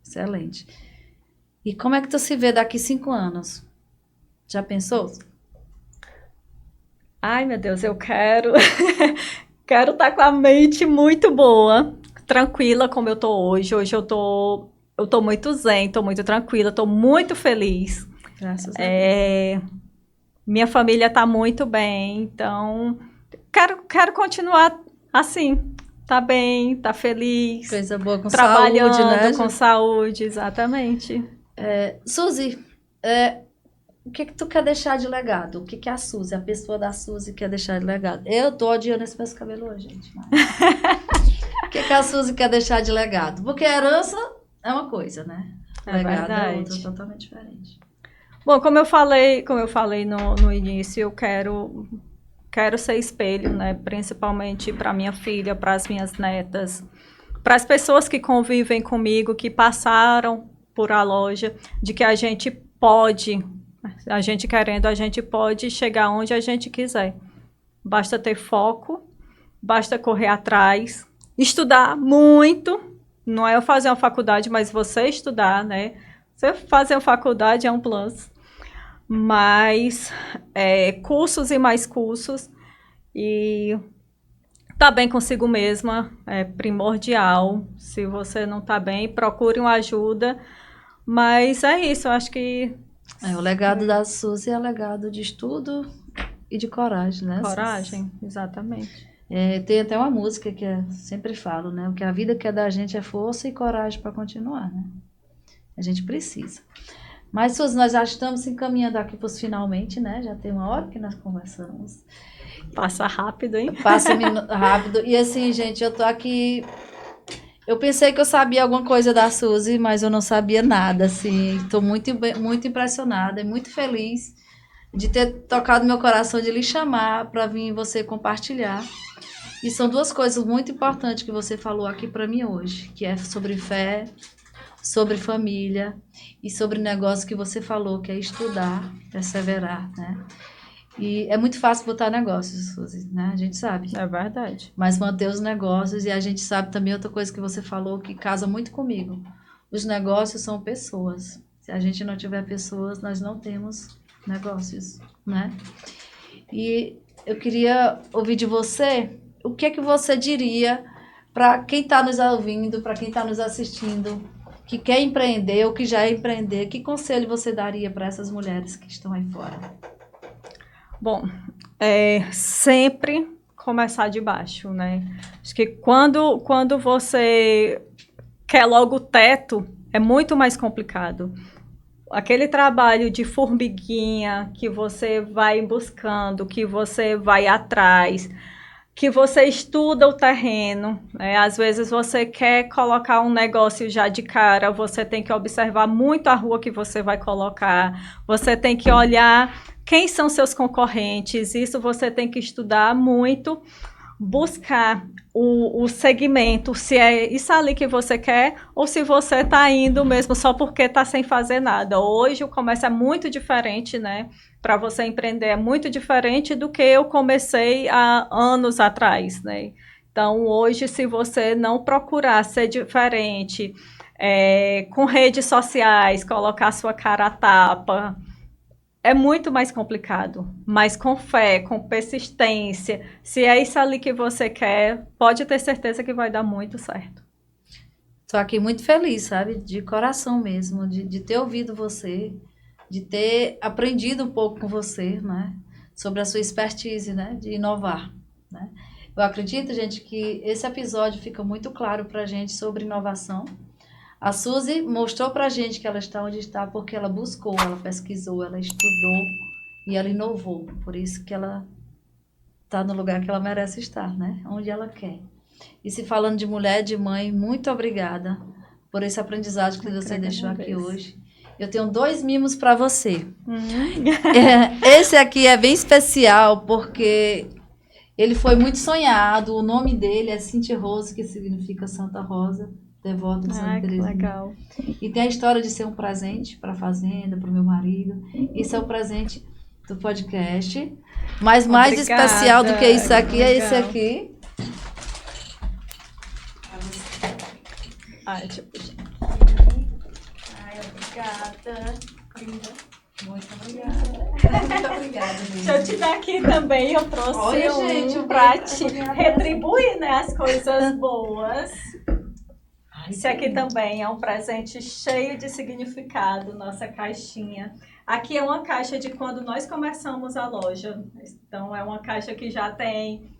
A: Excelente. E como é que tu se vê daqui 5 anos? Já pensou?
B: Ai, meu Deus, eu quero estar com a mente muito boa, tranquila como eu tô hoje. Hoje eu tô muito zen, tô muito tranquila, tô muito feliz.
A: Graças a Deus.
B: Minha família tá muito bem, então quero continuar assim. Tá bem, tá feliz.
A: Coisa boa, com
B: trabalhando,
A: saúde, né?
B: Com saúde, exatamente.
A: Suzy, o que tu quer deixar de legado? O que a Suzy, a pessoa da Suzy quer deixar de legado? Eu tô odiando esse meu cabelo hoje, gente. Mas... o que a Suzy quer deixar de legado? Porque herança é uma coisa, né?
B: É
A: Legado é
B: verdade.
A: outra, totalmente diferente.
B: Bom, como eu falei no início, eu quero ser espelho, né? Principalmente para minha filha, para as minhas netas, para as pessoas que convivem comigo, que passaram por a loja, de que a gente pode, a gente querendo, a gente pode chegar onde a gente quiser. Basta ter foco, basta correr atrás, estudar muito. Não é eu fazer uma faculdade, mas você estudar, né? Você fazer uma faculdade é um plus. Mas cursos e mais cursos. E tá bem consigo mesma é primordial. Se você não tá bem, procure uma ajuda. Mas é isso, eu acho que
A: O legado da Suzy é legado de estudo e de coragem, né?
B: coragem, exatamente.
A: Tem até uma música que eu sempre falo, né? O que a vida quer da gente é força e coragem para continuar, né? A gente precisa. Mas, Suzy, nós já estamos se encaminhando aqui para os finalmente, né? Já tem uma hora que nós conversamos.
B: Passa rápido, hein?
A: Passa rápido. E assim, gente, eu tô aqui. Eu pensei que eu sabia alguma coisa da Suzy, mas eu não sabia nada, assim. Estou muito impressionada e muito feliz de ter tocado meu coração, de lhe chamar para vir você compartilhar. E são duas coisas muito importantes que você falou aqui para mim hoje, que é sobre fé, sobre família e sobre negócio que você falou, que é estudar, perseverar, né? E é muito fácil botar negócios, Suzy, né? A gente sabe.
B: É verdade.
A: Mas manter os negócios, e a gente sabe também outra coisa que você falou que casa muito comigo. Os negócios são pessoas. Se a gente não tiver pessoas, nós não temos negócios, né? E eu queria ouvir de você, o que é que você diria para quem está nos ouvindo, para quem está nos assistindo, que quer empreender ou que já é empreender, que conselho você daria para essas mulheres que estão aí fora?
B: Bom, sempre começar de baixo, né? Acho que quando você quer logo o teto, é muito mais complicado. Aquele trabalho de formiguinha que você vai buscando, que você vai atrás, que você estuda o terreno, né? Às vezes você quer colocar um negócio já de cara, você tem que observar muito a rua que você vai colocar, você tem que olhar quem são seus concorrentes, isso você tem que estudar muito, buscar o segmento, se é isso ali que você quer ou se você está indo mesmo só porque está sem fazer nada. Hoje o comércio é muito diferente, né? Para você empreender é muito diferente do que eu comecei há anos atrás, né? Então hoje, se você não procurar ser diferente, com redes sociais, colocar sua cara a tapa, é muito mais complicado, mas com fé, com persistência, se é isso ali que você quer, pode ter certeza que vai dar muito certo.
A: Estou aqui muito feliz, sabe? De coração mesmo, de ter ouvido você, de ter aprendido um pouco com você, né? Sobre a sua expertise, né? De inovar, né? Eu acredito, gente, que esse episódio fica muito claro para a gente sobre inovação. A Suzy mostrou pra gente que ela está onde está porque ela buscou, ela pesquisou, ela estudou e ela inovou. Por isso que ela está no lugar que ela merece estar, né? Onde ela quer. E se falando de mulher, de mãe, muito obrigada por esse aprendizado que você deixou aqui hoje. Eu tenho 2 mimos para você. Esse aqui é bem especial porque ele foi muito sonhado. O nome dele é Cintia Rose, que significa Santa Rosa. Devoto de Santa Teresinha.
B: Legal.
A: E tem a história de ser um presente para a fazenda, para o meu marido. Esse é o presente do podcast. Mas mais
B: Obrigada,
A: especial do que isso aqui
B: legal.
A: é esse aqui.
B: Ai, deixa eu puxar.
A: Ai, obrigada. Muito obrigada. Muito obrigada, gente.
B: Deixa eu te dar aqui também, eu trouxe
A: Olha, gente,
B: pra te retribuir, né, as coisas boas. Esse aqui também é um presente cheio de significado, nossa caixinha. Aqui é uma caixa de quando nós começamos a loja. Então, é uma caixa que já tem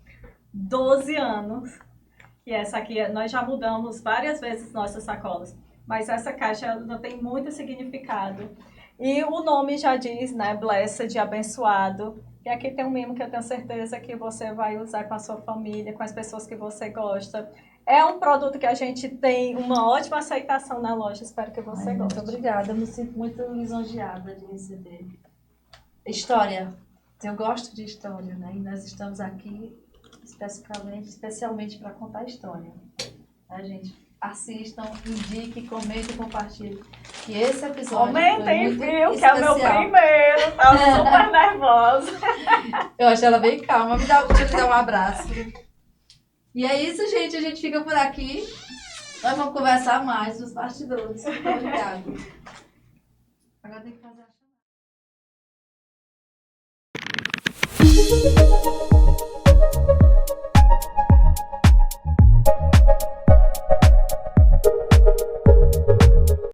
B: 12 anos. E essa aqui, nós já mudamos várias vezes nossas sacolas. Mas essa caixa ela tem muito significado. E o nome já diz, né? Blessed, abençoado. E aqui tem um mimo que eu tenho certeza que você vai usar com a sua família, com as pessoas que você gosta. É um produto que a gente tem uma ótima aceitação na loja. Espero que você goste.
A: Muito obrigada, eu me sinto muito lisonjeada de receber. História. Eu gosto de história, né? E nós estamos aqui especialmente para contar história. Tá, gente? Assistam, indiquem, comentem, compartilhem. Que esse episódio
B: Comentem,
A: foi muito
B: viu? Que
A: especial.
B: é o meu primeiro. Tá super nervosa.
A: Eu acho ela bem calma. Deixa eu te dar um abraço. E é isso, gente. A gente fica por aqui. Nós vamos conversar mais nos bastidores. Muito obrigada. Agora tem que fazer a